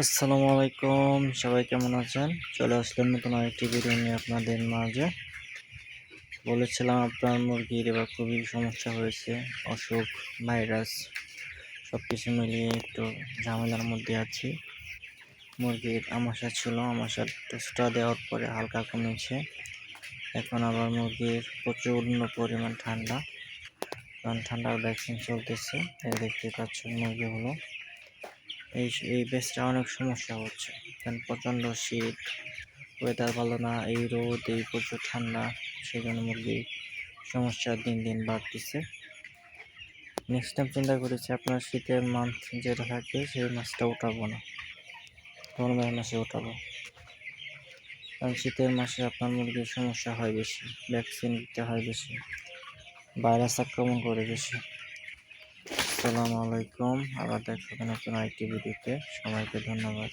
আসসালামু আলাইকুম, সবাই কেমন আছেন? চলে আসলাম নতুন আরেকটি ভিডিও নিয়ে আপনাদের মাঝে। বলেছিলাম আপনার মুরগির এবার খুবই সমস্যা হয়েছে, অসুখ, ভাইরাস সব কিছু মিলিয়ে একটু ঝামেলার মধ্যে আছি। মুরগির আমাশা ছিল, আমাশার টেস্টটা দেওয়ার পরে হালকা কমেছে। এখন আবার মুরগির প্রচণ্ড পরিমাণ ঠান্ডা, কারণ ঠান্ডার ভ্যাকসিন চলতেছে। দেখতে পাচ্ছেন মুরগিগুলো, এই বেচটা অনেক সমস্যা হচ্ছে, কারণ প্রচণ্ড শীত, ওয়েদার ভালো না, এই রোদ, এই প্রচুর ঠান্ডা, সেই জন্য মুরগির সমস্যা দিন দিন বাড়তেছে। নেক্সট টাইম চিন্তা করেছি আপনার শীতের মান্থ যেটা থাকে সেই মাছটা উঠাবো না, গরমের মাসে উঠাবো, কারণ শীতের মাসে আপনার মুরগির সমস্যা হয় বেশি, ভ্যাকসিন দিতে হয় বেশি, ভাইরাস আক্রমণ করে বেশি। আসসালামু আলাইকুম, আবার দেখা হবে নতুন আরেকটি ভিডিওতে। সবাইকে ধন্যবাদ।